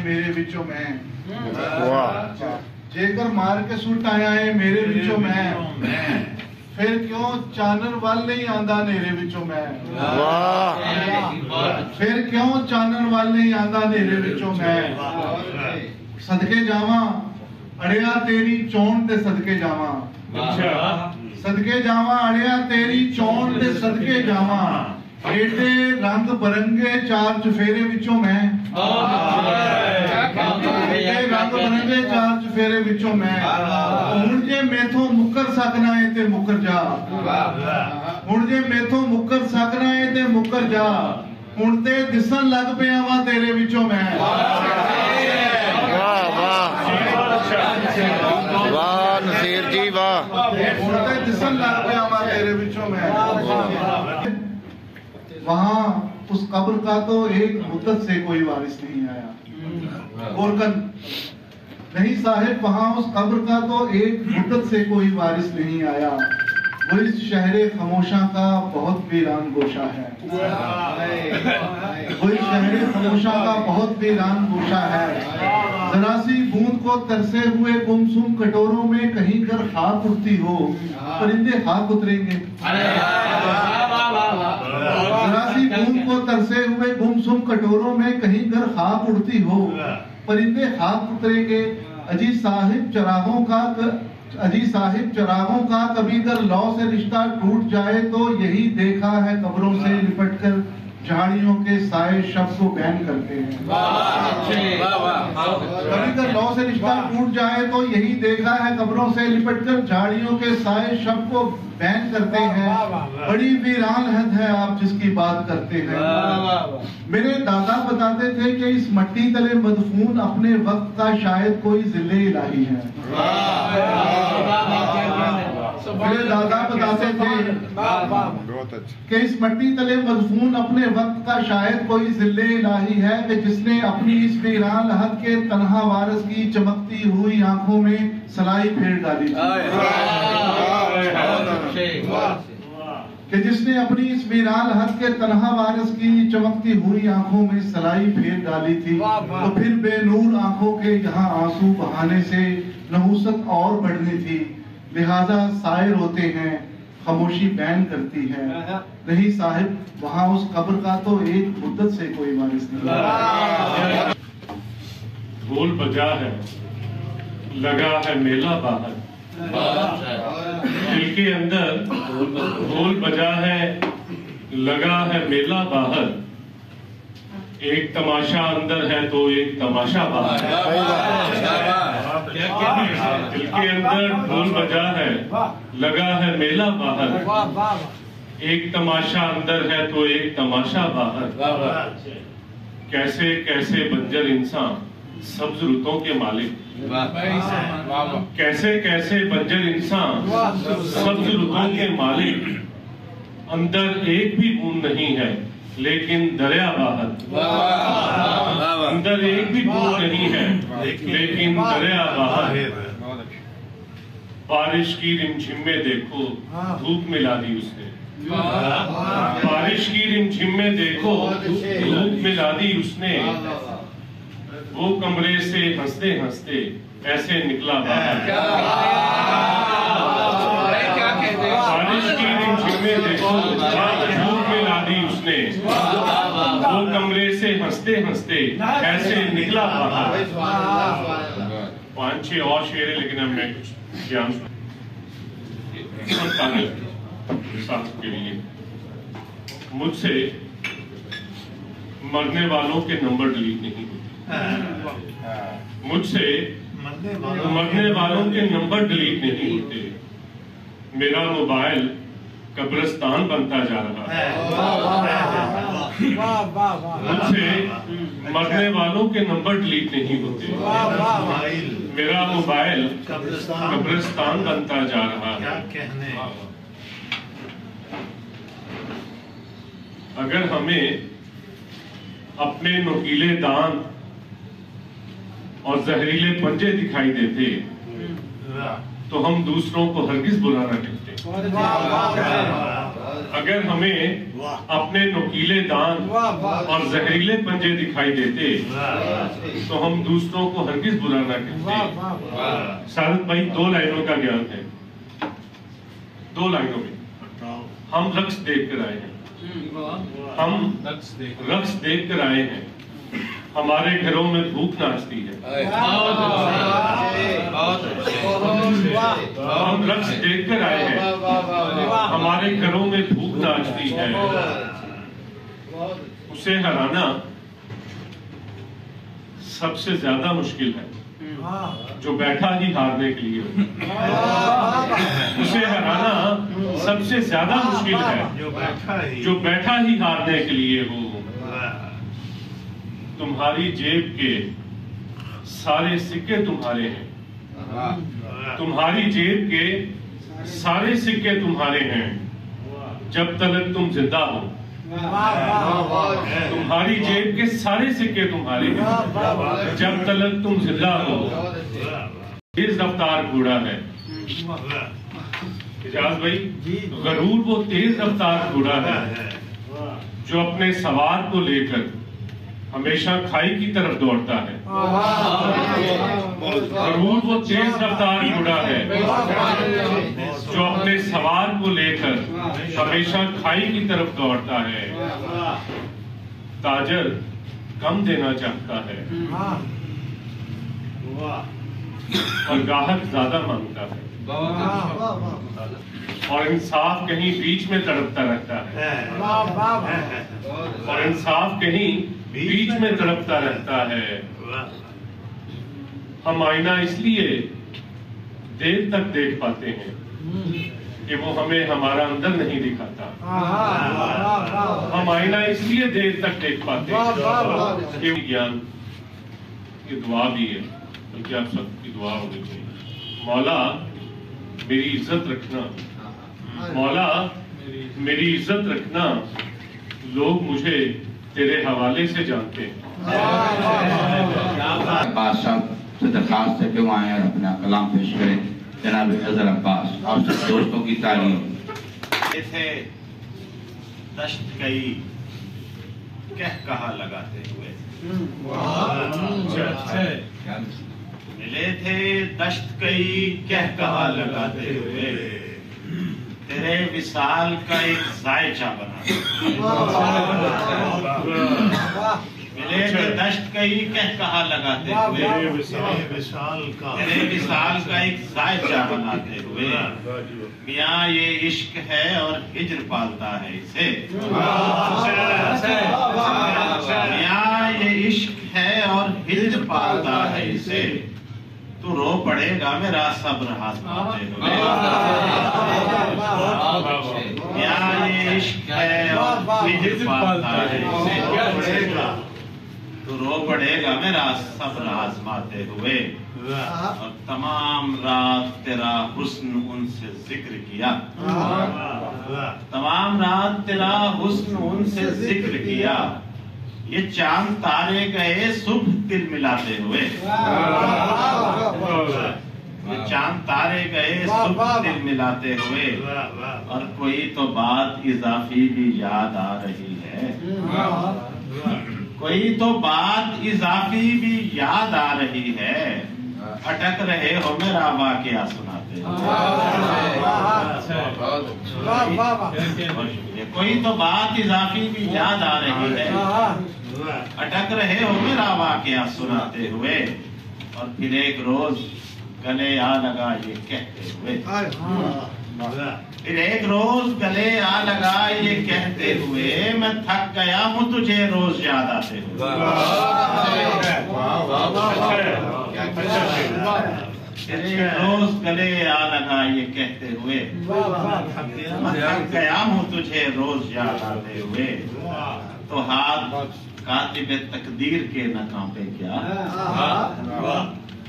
میرے وچوں میں جیکر مار کے سٹ آیا ہے میرے وچوں میں پھر کیوں چانن وال نہیں آندا نیرے وچوں میں پھر کیوں چانن وال نہیں آندا نیرے وچوں میں صدقے جاواں اڑیا تیری چون تے صدقے جاواں صدقے جاواں اڑیا تیری چون تے صدقے جاواں ایڈے رنگ برنگے چار چفیرے وچوں میں ایڈے رنگ برنگے چار چفیرے وچوں میں ہن جے میتھوں مکر سکنا ہے تے مکر جا ہن جے میتھوں مکر سکنا ہے تے مکر جا ہن تے دسن لگ پیا وا تیرے وچوں میں واہ نصیر جی واہ ہن تے دسن لگ پیا وا تیرے وچوں میں وہاں اس قبر کا تو ایک مدت سے کوئی وارث نہیں آیا گورکن نہیں صاحب وہاں اس قبر کا تو ایک مدت سے کوئی وارث نہیں آیا وہ اس شہر خموشاں کا بہت ویران گوشہ ہے وہ اس شہر خموشاں کا بہت ویران گوشہ ہے ذرا سی بوند کو ترسے ہوئے گمسم کٹوروں میں کہیں کر خاک اڑتی ہو پرندے خاک اتریں گے ذرا سی بوند کو ترسے ہوئے گمسم کٹوروں میں کہیں کر خاک اڑتی ہو پرندے خاک اتریں گے اجی صاحب چراغوں کا کبھی در لو سے رشتہ ٹوٹ جائے تو یہی دیکھا ہے قبروں سے لپٹ کر جھاڑیوں کے سائے شب کو بین کرتے ہیں کبھی در لو سے رشتہ ٹوٹ جائے تو یہی دیکھا ہے قبروں سے لپٹ کر جھاڑیوں کے سائے شب کو بین کرتے ہیں بڑی ویران حد ہے آپ جس کی بات کرتے ہیں میرے دادا بتاتے تھے کہ اس مٹی تلے مدفون اپنے وقت کا شاید کوئی ذل الہی ہے میرے دادا بتاتے تھے کہ اس مٹی تلے مدفون اپنے وقت کا شاید کوئی ذل الہی ہے کہ جس نے اپنی اس ویران لحد کے تنہا وارث کی چمکتی ہوئی آنکھوں میں سلائی پھیر ڈالی کہ جس نے اپنی اس ویران لحد کے تنہا وارث کی چمکتی ہوئی آنکھوں میں سلائی پھیر ڈالی تھی تو پھر بے نور آنکھوں کے یہاں آنسو بہانے سے نحوست اور بڑھنی تھی لہذا سائے روتے ہیں خاموشی بین کرتی ہے نہیں صاحب وہاں اس قبر کا تو ایک مدت سے کوئی وارث نہیں ڈھول بجا ہے لگا ہے میلہ باہر دل کے اندر ڈھول بجا ہے لگا ہے میلہ باہر ایک تماشا اندر ہے تو ایک تماشا باہر دل کے اندر ڈھول بجا ہے لگا ہے میلہ باہر ایک تماشا اندر ہے تو ایک تماشا باہر کیسے کیسے بنجر انسان سبز رتوں کے مالک کیسے کیسے بنجر انسان سبز رتوں کے مالک اندر ایک بھی بوند نہیں ہے لیکن دریا باہر اندر ایک بھی بوند نہیں ہے لیکن دریا باہر بارش کی رمجھم میں دیکھو دھوپ ملا دی اس نے بارش کی رمجھم میں دیکھو دھوپ ملا دی اس نے وہ کمرے سے ہنستے ہنستے ایسے نکلا باہر بارش کی رمجھم میں دیکھو دھوپ ملا دی اس نے وہ کمرے سے ہنستے ہنستے ایسے نکلا باہر 5-6 اور شعر ہے لیکن اب میں کچھ بیان ساتھ کے لیے مجھ سے مرنے والوں کے نمبر ڈیلیٹ نہیں ہوتے مجھ سے مرنے والوں کے نمبر ڈیلیٹ نہیں ہوتے میرا موبائل قبرستان بنتا جا رہا ہے مجھ سے مرنے والوں کے نمبر ڈیلیٹ نہیں ہوتے میرا موبائل قبرستان بنتا جا رہا ہے اگر ہمیں اپنے نوکیلے دانت اور زہریلے پنجے دکھائی دیتے تو ہم دوسروں کو ہرگز برا نہ کہتے اگر ہمیں اپنے نوکیلے دان اور زہریلے پنجے دکھائی دیتے تو ہم دوسروں کو ہرگز برا نہ کہتے۔ سعادت بھائی 2 لائنوں کا گیان ہے، 2 لائنوں میں ہم رقص دیکھ کر آئے ہیں، ہم رقص دیکھ کر آئے ہیں، ہمارے گھروں میں بھوک ناچتی ہے، ہم رقص دیکھ کر آئے ہیں، ہمارے گھروں میں بھوک ناچتی ہے۔ اسے ہرانا سب سے زیادہ مشکل ہے جو بیٹھا ہی ہارنے کے لیے ہو۔ اسے ہرانا سب سے زیادہ مشکل ہے جو بیٹھا ہی ہارنے کے لیے ہو۔ تمہاری جیب کے سارے سکے تمہارے ہیں، تمہاری جیب کے سارے سکے تمہارے ہیں جب تلک تم زندہ ہو۔ تمہاری جیب کے سارے سکے تمہارے ہیں جب تلک تم زندہ ہو۔ تیز رفتار گھوڑا ہے اجاز بھائی، غرور وہ تیز رفتار گھوڑا ہے جو اپنے سوار کو لے کر ہمیشہ کھائی کی طرف دوڑتا ہے۔ غرور وہ تیز رفتار گھوڑا ہے جو اپنے سوار کو لے کر ہمیشہ کھائی کی طرف دوڑتا ہے۔ تاجر کم دینا چاہتا ہے اور گاہک زیادہ مانگتا ہے، اور انصاف کہیں بیچ میں تڑپتا رہتا ہے، اور انصاف کہیں بیچ میں تڑپتا رہتا ہے۔ ہم آئینہ اس لیے دیر تک دیکھ پاتے ہیں کہ وہ ہمیں ہمارا اندر نہیں دکھاتا۔ ہم آئینہ اس لیے دیر تک دیکھ پاتے ہیں کہ گیان کی دعا بھی ہے، بلکہ آپ سب کی دعا ہونی چاہیے۔ مولا میری عزت رکھنا، مولا میری عزت رکھنا، لوگ مجھے تیرے حوالے سے جانتے ہیں۔ عباس صاحب سے درخواست ہے کہ وہ آئیں اور اپنا کلام پیش کریں۔ جناب اظہر عباس اور سب دوستوں کی تعلیم۔ تھے دشت کئی کہہ کہا لگاتے ہوئے، ملے تھے دشت کئی کہہ کہا لگاتے ہوئے، تیرے وصال کا ایک ذائچہ بنا۔ ملے تھے دشت کئی کہہ کہا لگاتے ہوئے، تیرے وصال کا ایک ذائچہ بناتے ہوئے، میاں یہ عشق ہے اور ہجر پالتا ہے اسے، میاں یہ عشق ہے اور ہجر پالتا ہے اسے، تو رو پڑے گا میرا صبر آزماتے ہوئے، میاں یہ عشق ہے اور ہجر پالتا ہے اسے، تو رو پڑے گا میرا صبر آزماتے ہوئے، اور تمام رات تیرا حسن ان سے ذکر کیا، تمام رات تیرا حسن ان سے ذکر کیا، یہ چاند تارے گئے صبح دل ملاتے ہوئے، یہ چاند تارے گئے صبح دل ملاتے ہوئے، اور کوئی تو بات اضافی بھی یاد آ رہی ہے، کوئی تو بات اضافی بھی یاد آ رہی ہے، اٹک رہے ہو میرا واقعہ سناتے ہوئے، کوئی تو بات اضافی بھی یاد آ رہی ہے، اٹک رہے ہو میرا واقعہ سناتے ہوئے، اور پھر ایک روز گلے آ لگا یہ کہتے ہوئے، پھر ایک روز گلے آ لگا یہ کہتے ہوئے، میں تھک گیا ہوں تجھے روز یاد آتے ہوئے، پھر ایک روز گلے آ لگا یہ کہتے ہوئے، میں تھک گیا ہوں تجھے روز یاد آتے ہوئے، تو ہاتھ کاتب تقدیر کے نہ کانپے کیا،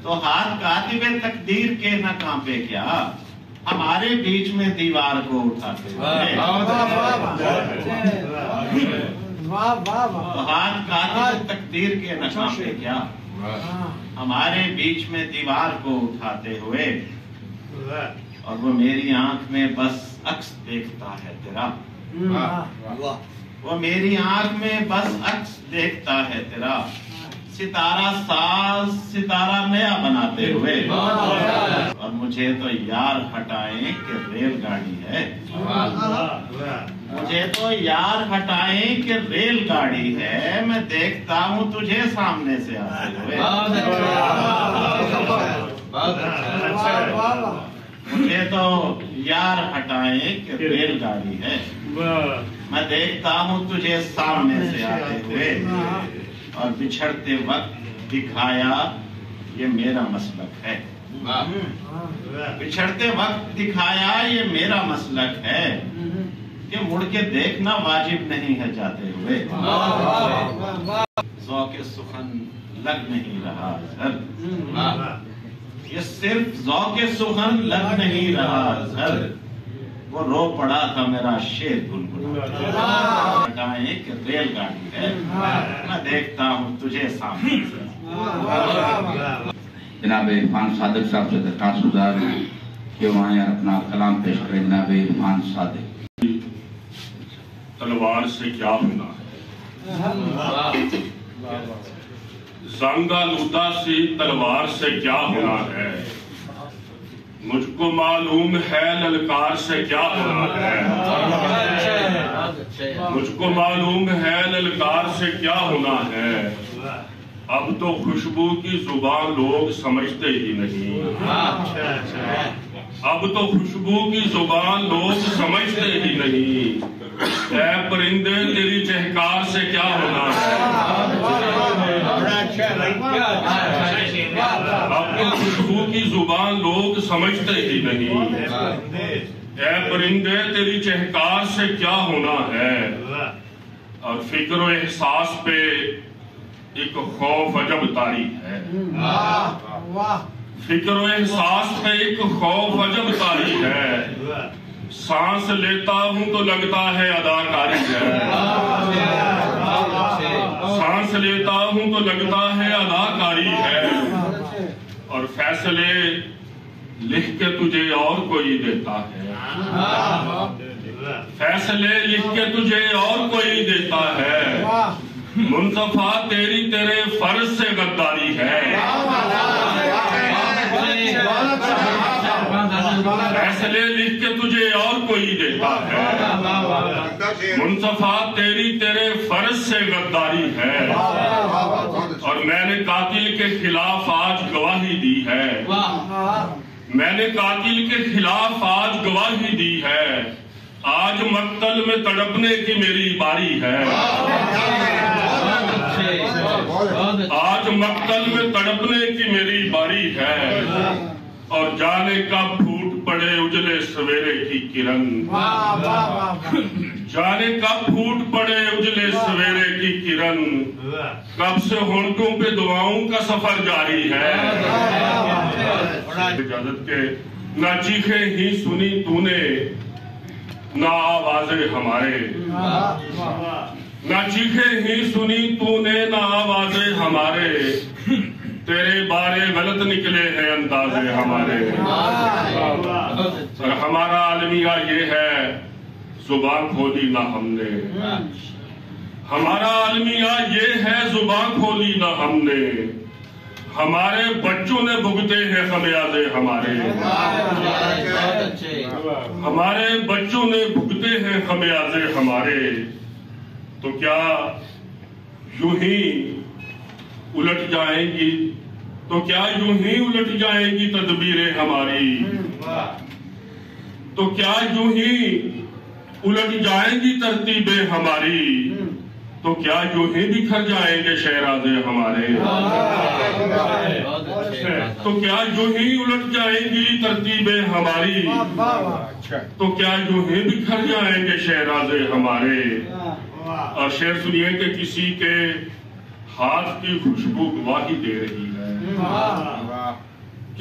تو ہاتھ کاتب تقدیر کے نہ کانپے کیا، ہمارے بیچ میں دیوار کو اٹھاتے ہوئے، تو ہاتھ کاتب تقدیر کے نہ کانپے کیا، ہمارے بیچ میں دیوار کو اٹھاتے ہوئے، اور وہ میری آنکھ میں بس عکس دیکھتا ہے تیرا، وہ میری آنکھ میں بس عکس دیکھتا ہے تیرا، ستارہ ساز ستارہ نیا بناتے ہوئے، اور مجھے تو یار ہٹائیں کہ ریل گاڑی ہے، مجھے تو یار ہٹائیں کہ ریل گاڑی ہے، میں دیکھتا ہوں تجھے سامنے سے آتے ہوئے، مجھے تو یار ہٹائیں کہ ریل گاڑی ہے، میں دیکھتا ہوں تجھے سامنے سے آتے ہوئے، اور بچھڑتے وقت دکھایا یہ میرا مسلک ہے، بچھڑتے وقت دکھایا یہ میرا مسلک ہے، کہ مڑ کے دیکھنا واجب نہیں ہے جاتے ہوئے، ذوق سخن لگ نہیں رہا زر، یہ صرف ذوق سخن لگ نہیں رہا زر، وہ رو پڑا تھا میرا شیر گنگنا، ہٹائیں کہ ریل گاڑی ہے، میں دیکھتا ہوں تجھے سامنے سے۔ جناب عرفان صادق صاحب سے درخواست گزار ہوں کہ وہاں اپنا کلام پیش کریں۔ جناب عرفان صادق۔ تلوار سے کیا ہونا ہے، زنگ آلودہ سی تلوار سے کیا ہونا ہے، مجھ کو معلوم ہے للکار سے کیا ہونا ہے، مجھ کو معلوم ہے للکار سے کیا ہونا ہے، اب تو خوشبو کی زبان لوگ سمجھتے ہی نہیں، اب تو خوشبو کی زبان لوگ سمجھتے ہی نہیں، اے پرندے تیری چہکار سے کیا ہونا ہے، اب تو خوشبو کی زبان لوگ سمجھتے ہی نہیں، اے پرندے تیری چہکار سے کیا ہونا ہے، اور فکر و احساس پہ ایک خوف عجب طاری ہے، فکر و احساس پہ ایک خوف عجب طاری ہے، سانس لیتا ہوں تو لگتا ہے اداکاری ہے، سانس لیتا ہوں تو لگتا ہے اداکاری ہے، اور فیصلے لکھ کے تجھے اور کوئی دیتا ہے، فیصلے لکھ کے تجھے اور کوئی دیتا ہے، منصفہ تیری تیرے فرض سے غداری ہے، فیصلے لکھ کے تجھے اور کوئی دیتا ہے، منصفہ تیری تیرے فرض سے غداری ہے، اور میں نے قاتل کے خلاف آج گواہی دی ہے، میں نے قاتل کے خلاف آج گواہی دی ہے، آج مقتل میں تڑپنے کی میری باری ہے، آج مقتل میں تڑپنے کی میری باری ہے، اور جانے کب پھوٹ پڑے اجلے سویرے کی کرن، جانے کب پھوٹ پڑے اجلے سویرے کی کرن، کب سے ہونٹوں پہ دعاؤں کا سفر جاری ہے، اجازت کے نہ چیخیں ہی سنی تو نے نہ آوازیں ہمارے، نہ چیخیں ہی سنی تو نے نہ آوازیں ہمارے، تیرے بارے غلط نکلے ہیں اندازے ہمارے، اور ہمارا المیہ یہ ہے زبان کھولی نہ ہم نے، ہمارا المیہ یہ ہے زبان کھولی نہ ہم نے، ہمارے بچوں نے بھگتے ہیں خمیازے ہمارے، ہمارے بچوں نے بھگتے ہیں خمیازے ہمارے، تو کیا یوں ہی الٹ جائیں گی، تو کیا یوں ہی الٹ جائیں گی تدبیریں ہماری، تو کیا یوں ہی الٹ جائیں گی ترتیبیں ہماری، تو کیا یوں ہی بکھر جائیں گے شہرازے ہمارے، تو کیا یوں ہی الٹ جائیں گی ترتیبیں ہماری، تو کیا یوں ہی بکھر جائیں گے شہرازے ہمارے، اور شعر سنیے کہ کسی کے ہاتھ کی خوشبو گواہی دے رہی ہے،